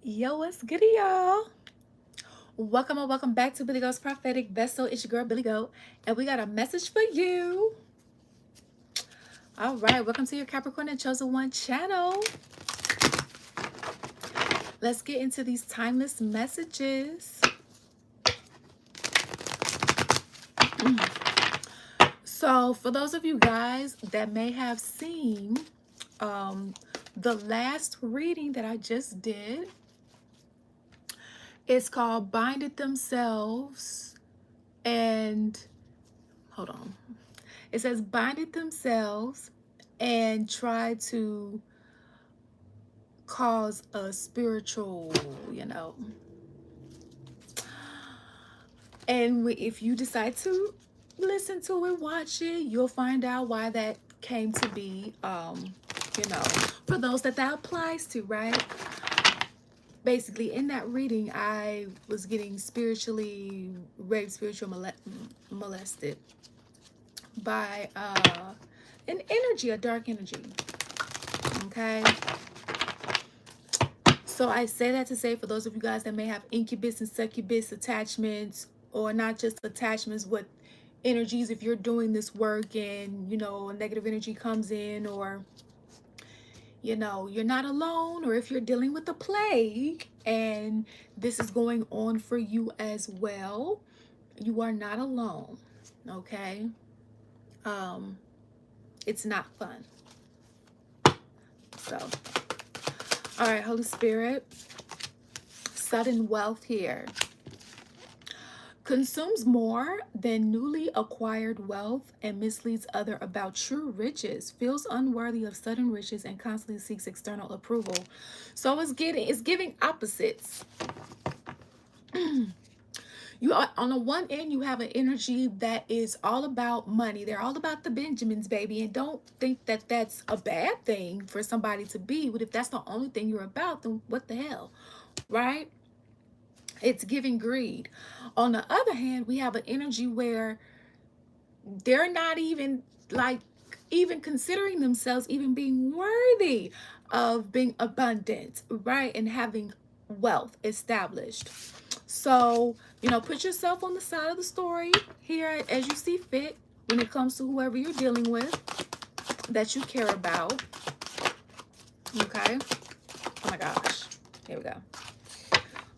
Yo, what's good, y'all? Welcome and welcome back to Billy Go's Prophetic Vessel. It's your girl, Billy Go, and we got a message for you. All right, welcome to your Capricorn and Chosen One channel. Let's get into these timeless messages. So, for those of you guys that may have seen the last reading that I just did, it's called Binded Themselves and hold on. It says binded themselves and try to cause a spiritual, you know. And if you decide to listen to it, watch it, you'll find out why that came to be, you know, for those that applies to, right? Basically, in that reading, I was getting spiritually raped, molested by an energy, a dark energy. Okay. So I say that to say, for those of you guys that may have incubus and succubus attachments, or not just attachments with energies, if you're doing this work and, you know, a negative energy comes in, or, you know, you're not alone, or if you're dealing with a plague and this is going on for you as well, you are not alone. Okay. It's not fun. So, all right, Holy Spirit, sudden wealth here consumes more than newly acquired wealth and misleads other about true riches, feels unworthy of sudden riches, and constantly seeks external approval. So it's giving opposites. You are on the one end, you have an energy that is all about money. They're all about the Benjamins, baby. And don't think that that's a bad thing for somebody to be. But if that's the only thing you're about, then what the hell, right? It's giving greed. On the other hand, we have an energy where they're not even even considering themselves even being worthy of being abundant, right? And having wealth established. So, you know, put yourself on the side of the story here as you see fit when it comes to whoever you're dealing with that you care about. Okay. Oh my gosh. Here we go.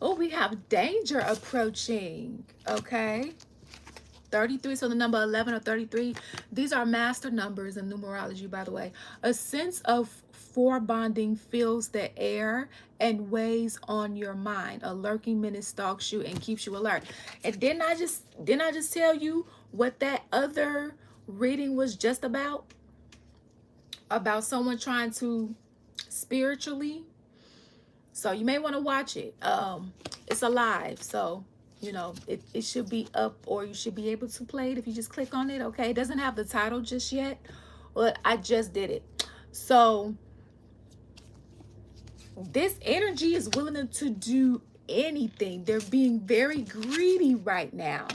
Oh, we have danger approaching. Okay. 33, so the number 11 or 33, these are master numbers in numerology, by the way. A sense of foreboding fills the air and weighs on your mind. A lurking menace stalks you and keeps you alert. And didn't I just tell you what that other reading was just about? About someone trying to spiritually. So you may want to watch it. It's alive, so you know it should be up, or you should be able to play it if you just click on it. Okay, it doesn't have the title just yet, but I just did it. So this energy is willing to do anything. They're being very greedy right now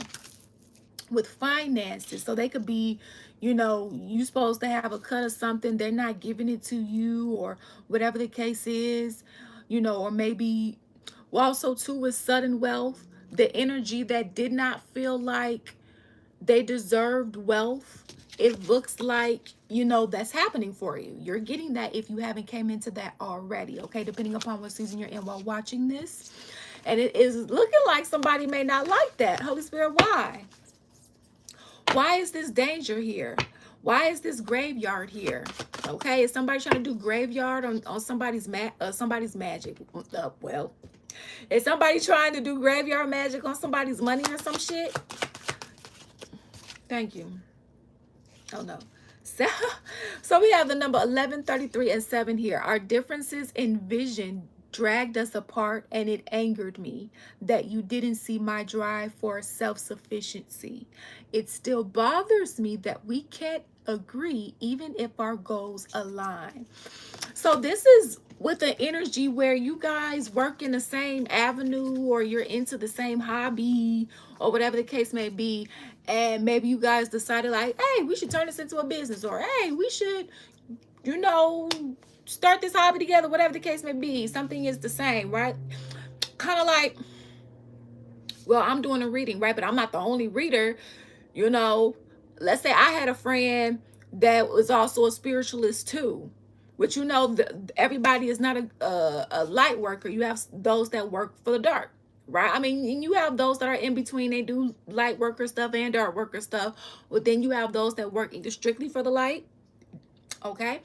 with finances, so they could be, you know, you supposed to have a cut of something, they're not giving it to you, or whatever the case is, you know. Or maybe also too, with sudden wealth, the energy that did not feel like they deserved wealth, it looks like, you know, that's happening for you. You're getting that if you haven't came into that already. Okay, depending upon what season you're in while watching this. And it is looking like somebody may not like that. Holy Spirit, why is this danger here? Why is this graveyard here? Okay, is somebody trying to do graveyard on somebody's magic? Well, is somebody trying to do graveyard magic on somebody's money or some shit? Thank you. Oh no. So we have the number 11, 33, and 7 here. Our differences in vision dragged us apart, and it angered me that you didn't see my drive for self-sufficiency. It still bothers me that we can't agree even if our goals align. So this is with an energy where you guys work in the same avenue, or you're into the same hobby, or whatever the case may be. And maybe you guys decided like, hey, we should turn this into a business, or hey, we should, you know, start this hobby together, whatever the case may be. Something is the same, right? Kind of like, well, I'm doing a reading, right? But I'm not the only reader. You know, let's say I had a friend that was also a spiritualist too. But you know, everybody is not a light worker. You have those that work for the dark, right? I mean, and you have those that are in between. They do light worker stuff and dark worker stuff. But then you have those that work either strictly for the light, okay?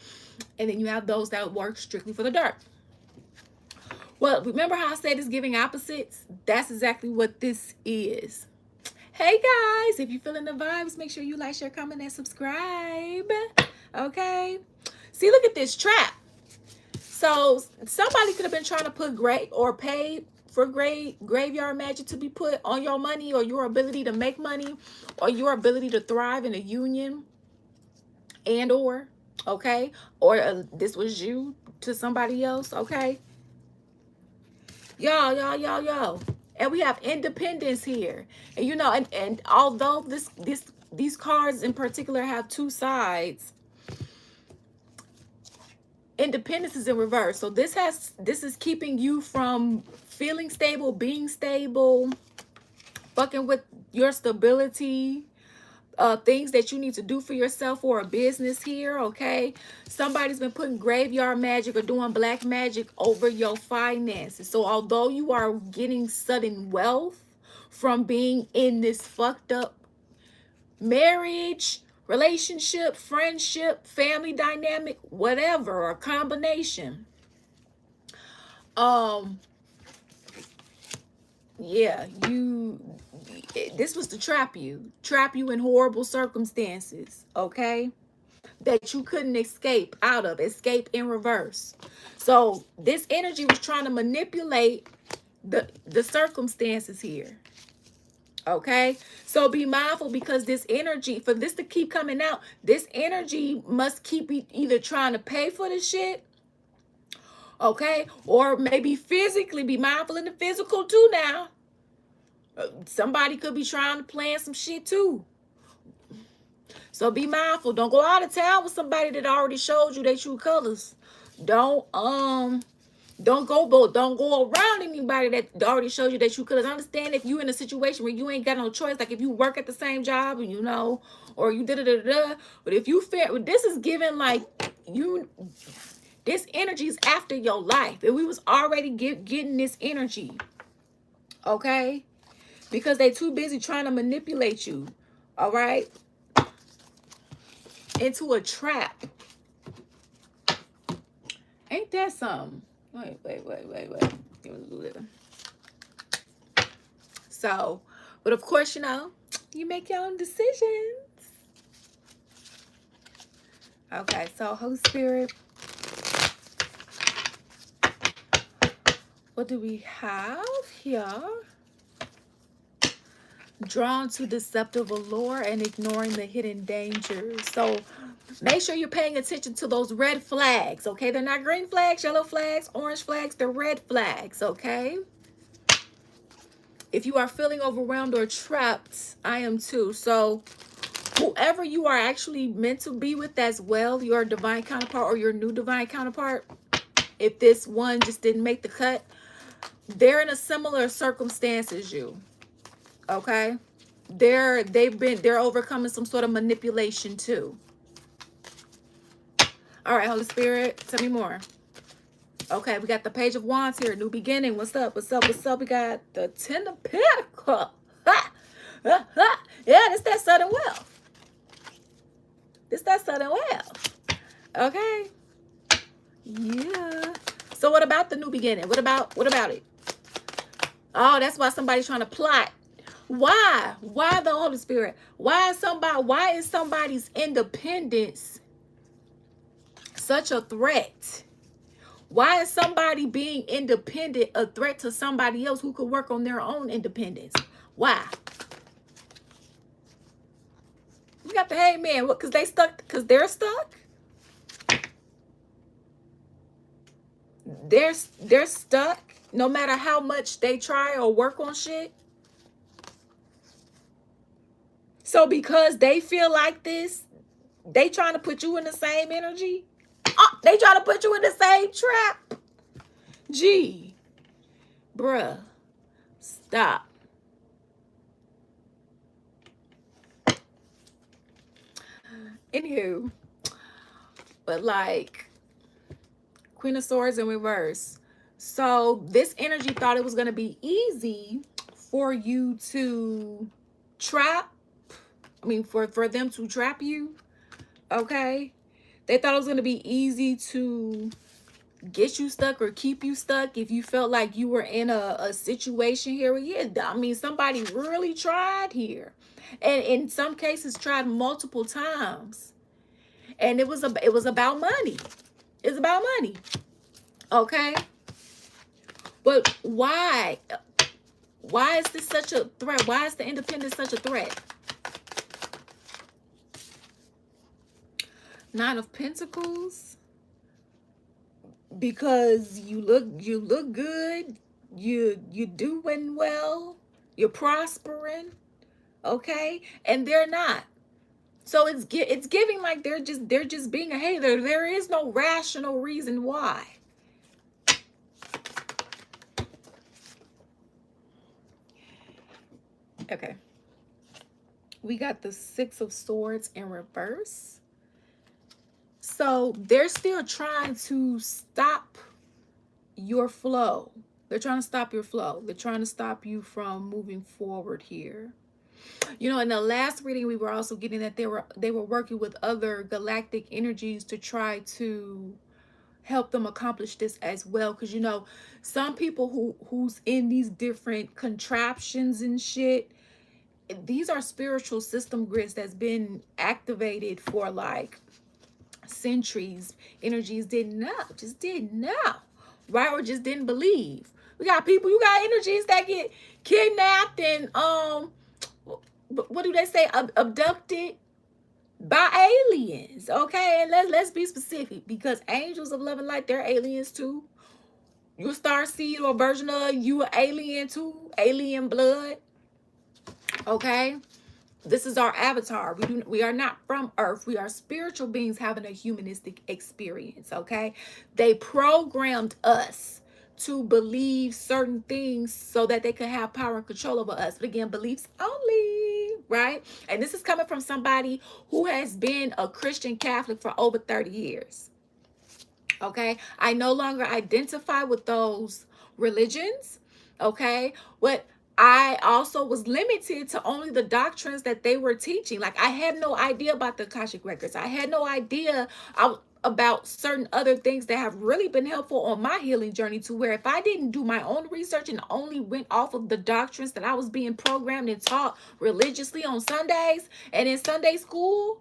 And then you have those that work strictly for the dark. Well, remember how I said it's giving opposites? That's exactly what this is. Hey guys, if you're feeling the vibes, make sure you like, share, comment, and subscribe. Okay. See, look at this trap. So somebody could have been trying to put great or paid for graveyard magic to be put on your money or your ability to make money or your ability to thrive in a union and or, okay? Or this was you to somebody else, okay? Yo. And we have independence here. And you know, and although these cards in particular have two sides, independence is in reverse. So this is keeping you from feeling stable, being stable, fucking with your stability, things that you need to do for yourself or a business here, okay? Somebody's been putting graveyard magic or doing black magic over your finances. So although you are getting sudden wealth from being in this fucked up marriage, relationship, friendship, family dynamic, whatever, or combination, yeah, this was to trap you in horrible circumstances, okay, that you couldn't escape out of, escape in reverse. So this energy was trying to manipulate the circumstances here, okay? So be mindful, because this energy, for this to keep coming out, this energy must keep either trying to pay for the shit, okay, or maybe physically. Be mindful in the physical too now. Somebody could be trying to plan some shit too. So be mindful. Don't go out of town with somebody that already showed you their true colors. Don't go around anybody that already showed you their true colors. Understand if you in a situation where you ain't got no choice, like if you work at the same job and you know, or you da. But if you feel, this is given like you, this energy is after your life, and we was already getting this energy, okay? Because they too busy trying to manipulate you, all right, into a trap. Ain't that something? Wait. Give it a little. So, but of course, you know, you make your own decisions. Okay, so Holy Spirit, what do we have here? Drawn to deceptive allure and ignoring the hidden dangers. So make sure you're paying attention to those red flags, okay? They're not green flags, yellow flags, orange flags. They're red flags, okay? If you are feeling overwhelmed or trapped, I am too. So whoever you are actually meant to be with as well, your divine counterpart or your new divine counterpart, if this one just didn't make the cut, they're in a similar circumstance as you, okay? They're overcoming some sort of manipulation too. All right, Holy Spirit, tell me more. Okay, we got the Page of Wands here. New beginning. What's up? We got the Ten of Pentacles. Yeah, it's that sudden wealth. Okay. Yeah. So what about the new beginning? What about it? Oh, that's why somebody's trying to plot. Why? Why the Holy Spirit? Why is somebody's independence such a threat? Why is somebody being independent a threat to somebody else who could work on their own independence? Why? We got the Hangman. What? Because they're stuck. They're stuck no matter how much they try or work on shit. So because they feel like this, they trying to put you in the same energy. They try to put you in the same trap. Gee, bruh, stop. Anywho, but like Queen of Swords in reverse. So this energy thought it was going to be easy for you to trap. I mean, for them to trap you. Okay. They thought it was going to be easy to get you stuck or keep you stuck if you felt like you were in a situation here. Yeah, I mean, somebody really tried here. And in some cases tried multiple times. And it was about money. It's about money. Okay? But why? Why is this such a threat? Why is the independence such a threat? Nine of Pentacles. Because you look good, you doing well, you're prospering, okay, and they're not. So it's giving like they're just being a hater. There is no rational reason why. Okay, we got the Six of Swords in reverse. So they're still trying to stop your flow. They're trying to stop your flow. They're trying to stop you from moving forward here. You know, in the last reading, we were also getting that they were working with other galactic energies to try to help them accomplish this as well. Because, you know, some people who's in these different contraptions and shit, these are spiritual system grids that's been activated for like centuries. Energies didn't know, just didn't know, right? Or just didn't believe. We got people, you got energies that get kidnapped and what do they say, abducted by aliens. Okay, and let's be specific, because angels of love and light, they're aliens too. You a star seed or a version of you, an alien too, alien blood. Okay, this is our avatar. We are not from Earth. We are spiritual beings having a humanistic experience. Okay, they programmed us to believe certain things so that they could have power and control over us. But again, beliefs only, right? And this is coming from somebody who has been a Christian Catholic for over 30 years. Okay, I no longer identify with those religions. Okay, what I also was limited to only the doctrines that they were teaching. Like, I had no idea about the Akashic records. I had no idea about certain other things that have really been helpful on my healing journey, to where if I didn't do my own research and only went off of the doctrines that I was being programmed and taught religiously on Sundays and in Sunday school,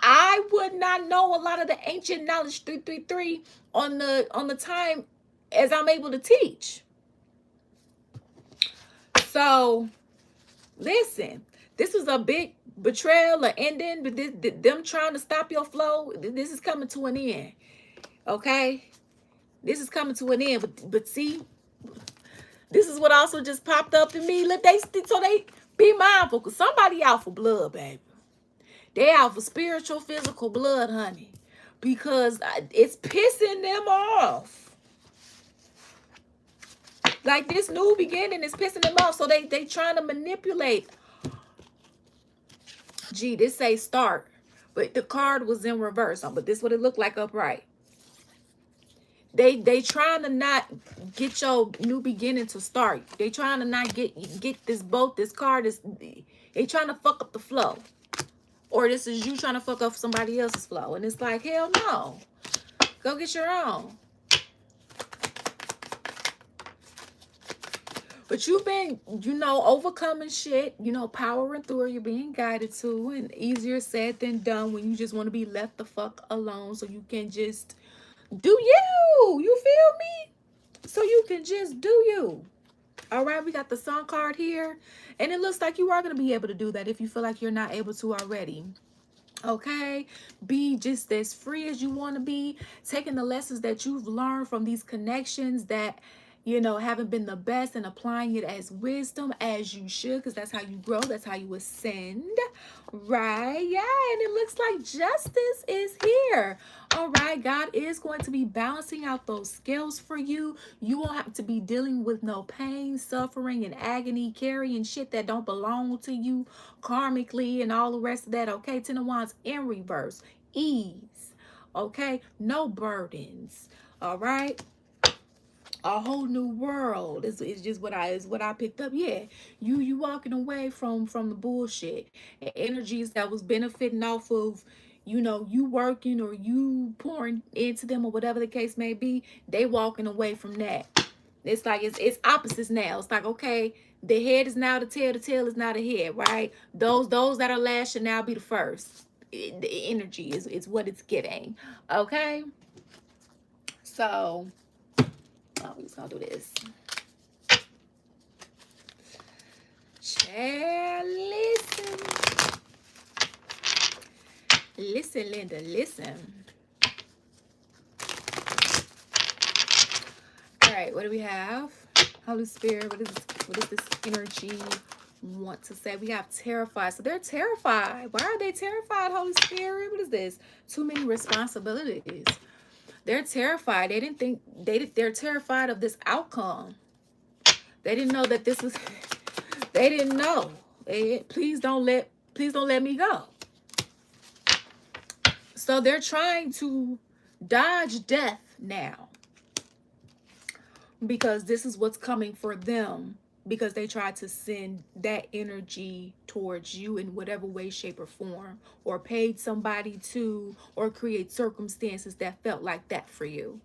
I would not know a lot of the ancient knowledge 333 on the time as I'm able to teach. So listen, this was a big betrayal or ending, but them trying to stop your flow, this is coming to an end. Okay, this is coming to an end. But see, this is what also just popped up in me. Look, they be mindful, because somebody out for blood, baby. They out for spiritual, physical blood, honey, because it's pissing them off. Like, this new beginning is pissing them off, so they trying to manipulate. Gee, this say start, but the card was in reverse. But this is what it looked like upright. They trying to not get your new beginning to start. They trying to not get this boat, this card. They trying to fuck up the flow. Or this is you trying to fuck up somebody else's flow. And it's like, hell no. Go get your own. But you've been, you know, overcoming shit, you know, powering through. You're being guided to, and easier said than done when you just want to be left the fuck alone so you can just do you. You feel me? So you can just do you. All right, we got the Sun card here. And it looks like you are going to be able to do that if you feel like you're not able to already. Okay, be just as free as you want to be, taking the lessons that you've learned from these connections that you know, haven't been the best, and applying it as wisdom as you should, because that's how you grow, that's how you ascend, right? Yeah, and it looks like justice is here. All right, God is going to be balancing out those scales for you. You won't have to be dealing with no pain, suffering, and agony, carrying shit that don't belong to you karmically and all the rest of that. Okay, Ten of Wands in reverse, ease. Okay, no burdens. All right, a whole new world is just what I picked up. Yeah, you walking away from the bullshit and energies that was benefiting off of, you know, you working or you pouring into them or whatever the case may be. They walking away from that. It's like it's opposites now. It's like, okay, the head is now the tail is now the head, right? Those that are last should now be the first. The energy is what it's giving. Okay, so we're just gonna do this. Child, listen. Listen, Linda, listen. All right, what do we have? Holy Spirit, what is this energy want to say? We have terrified. So they're terrified. Why are they terrified, Holy Spirit? What is this? Too many responsibilities. They're terrified. They didn't think they're terrified of this outcome. They didn't know that this was they didn't know. Please don't let me go. So they're trying to dodge death now, because this is what's coming for them, because they tried to send that energy towards you in whatever way, shape, or form, or paid somebody to, or create circumstances that felt like that for you.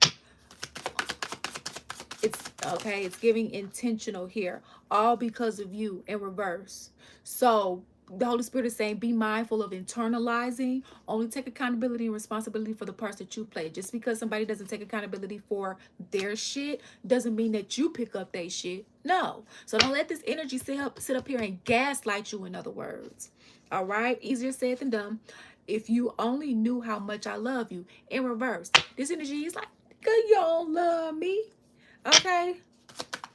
It's okay, it's giving intentional here, all because of you in reverse. So the Holy Spirit is saying, be mindful of internalizing. Only take accountability and responsibility for the parts that you play. Just because somebody doesn't take accountability for their shit doesn't mean that you pick up their shit. No. So don't let this energy sit up here and gaslight you, in other words. All right? Easier said than done. If you only knew how much I love you. In reverse, this energy is like, girl, you don't love me. Okay?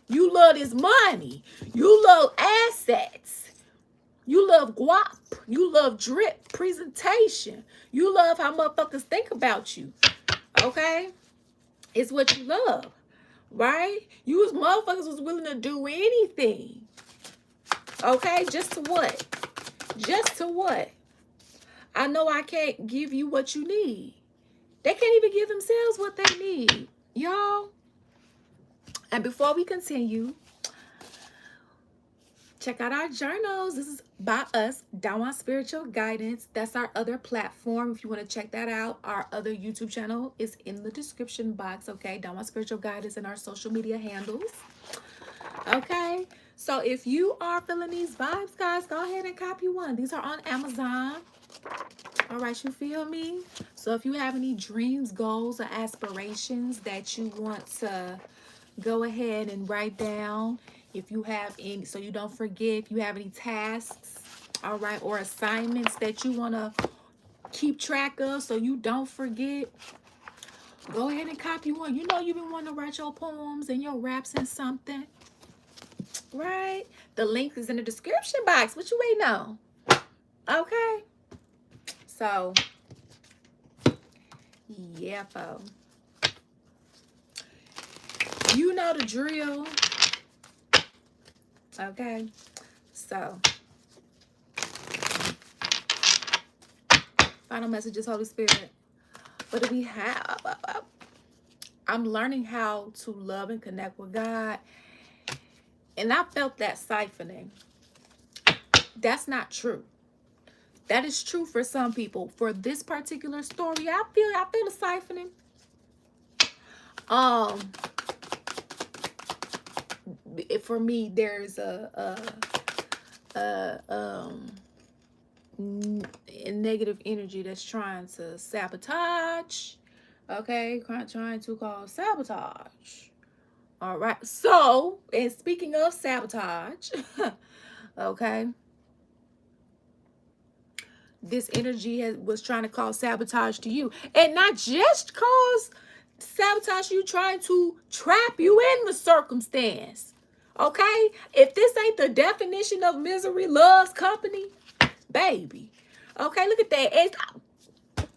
You love this money. You love assets. You love guap. You love drip, presentation. You love how motherfuckers think about you. Okay? It's what you love. Right? You as motherfuckers was willing to do anything. Okay? Just to what? Just to what? I know I can't give you what you need. They can't even give themselves what they need. Y'all. And before we continue, check out our journals. This is by us, Dawn Spiritual Guidance. That's our other platform. If you want to check that out, our other YouTube channel is in the description box. Okay, Dawn Spiritual Guidance and our social media handles. Okay, so if you are feeling these vibes, guys, go ahead and copy one. These are on Amazon. All right, you feel me? So if you have any dreams, goals, or aspirations that you want to go ahead and write down, if you have any, so you don't forget, if you have any tasks, all right, or assignments that you want to keep track of so you don't forget, go ahead and copy one. You know you've been wanting to write your poems and your raps and something, right? The link is in the description box. What you waiting on? Okay. So, yeah, folks. You know the drill. Okay. So, final messages, Holy Spirit. What do we have? I'm learning how to love and connect with God. And I felt that siphoning. That's not true. That is true for some people. For this particular story, I feel the siphoning. For me, there's a negative energy that's trying to sabotage. Okay, trying to cause sabotage. All right. So, and speaking of sabotage, okay, this energy was trying to cause sabotage to you, and not just cause sabotage you, trying to trap you in the circumstance. Okay? If this ain't the definition of misery loves company, baby. Okay, look at that. And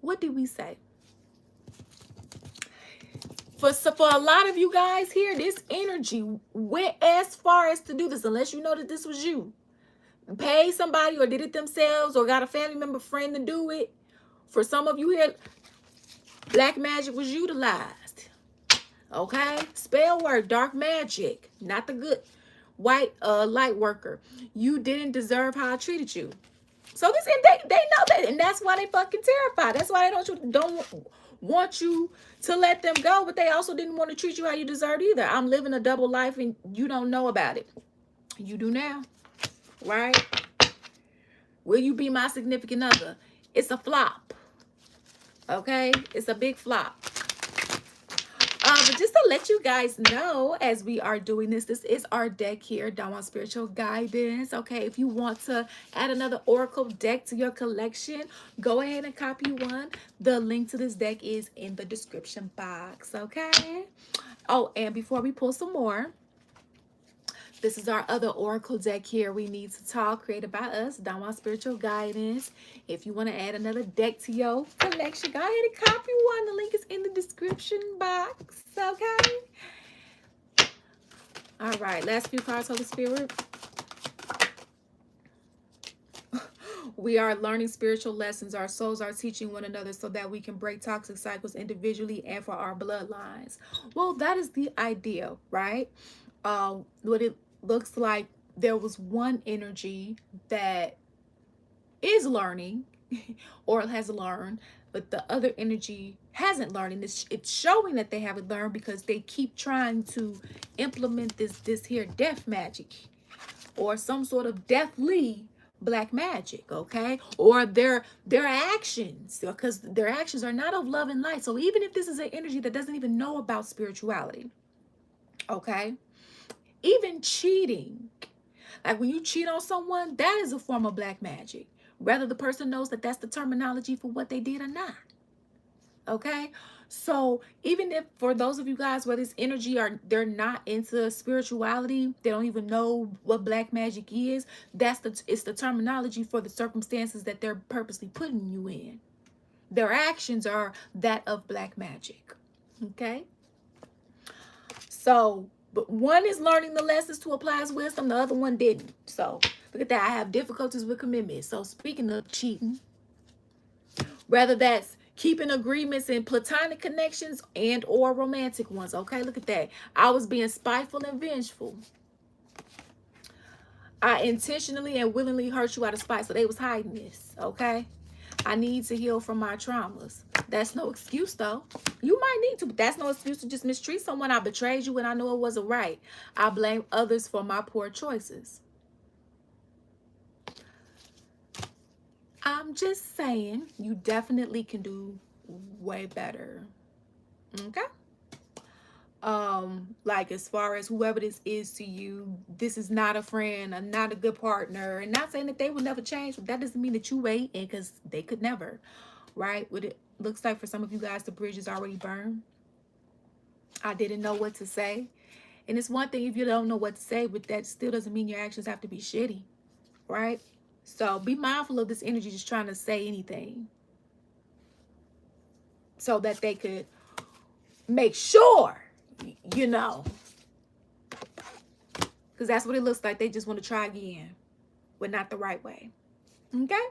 what did we say? For a lot of you guys here, this energy went as far as to do this, unless you know that this was you. Pay somebody or did it themselves or got a family member friend to do it. For some of you here, black magic was utilized. Okay? Spell work, dark magic, not the good white light worker. You didn't deserve how I treated you. So this, and they know that, and that's why they fucking terrified. That's why they don't want you to let them go, but they also didn't want to treat you how you deserved either. I'm living a double life and you don't know about it. You do now, right? Will you be my significant other? It's a flop. Okay? It's a big flop. But just to let you guys know, as we are doing this is our deck here, Dawn on Spiritual Guidance. Okay, if you want to add another oracle deck to your collection, go ahead and copy one. The link to this deck is in the description box. Okay. Oh, and before we pull some more, this is our other oracle deck here. We Need to Talk, created by us, Dawn on Spiritual Guidance. If you want to add another deck to your collection, go ahead and copy one. The link is in the description box. Okay. All right. Last few cards, Holy Spirit. We are learning spiritual lessons. Our souls are teaching one another so that we can break toxic cycles individually and for our bloodlines. Well, that is the idea, right? What it looks like, there was one energy that is learning or has learned, but the other energy hasn't learned, and it's showing that they haven't learned because they keep trying to implement this here death magic or some sort of deathly black magic, okay? Or their actions, because their actions are not of love and light. So even if this is an energy that doesn't even know about spirituality, okay? Even cheating, like when you cheat on someone, that is a form of black magic, whether the person knows that that's the terminology for what they did or not. Okay, so even if for those of you guys where this energy they're not into spirituality, they don't even know what black magic is, it's the terminology for the circumstances that they're purposely putting you in. Their actions are that of black magic. Okay, so but one is learning the lessons to apply his wisdom, the other one didn't. So look at that. I have difficulties with commitment. So speaking of cheating, whether that's keeping agreements in platonic connections and or romantic ones. Okay, look at that. I was being spiteful and vengeful. I intentionally and willingly hurt you out of spite. So they was hiding this. Okay, I need to heal from my traumas. That's no excuse though. You might need to, but that's no excuse to just mistreat someone. I betrayed you and I know it wasn't right. I blame others for my poor choices. I'm just saying, you definitely can do way better. Okay? Like as far as whoever this is to you, this is not a friend, or not a good partner, and not saying that they will never change, but that doesn't mean that you wait, and because they could never, right? What it looks like for some of you guys, the bridge is already burned. I didn't know what to say. And it's one thing if you don't know what to say, but that still doesn't mean your actions have to be shitty, right? So be mindful of this energy just trying to say anything so that they could make sure, you know, because that's what it looks like. They just want to try again, but not the right way. Okay?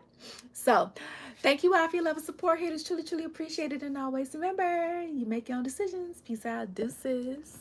So thank you all for your love and support here. It's truly, truly appreciated. And always remember, you make your own decisions. Peace out. Deuces.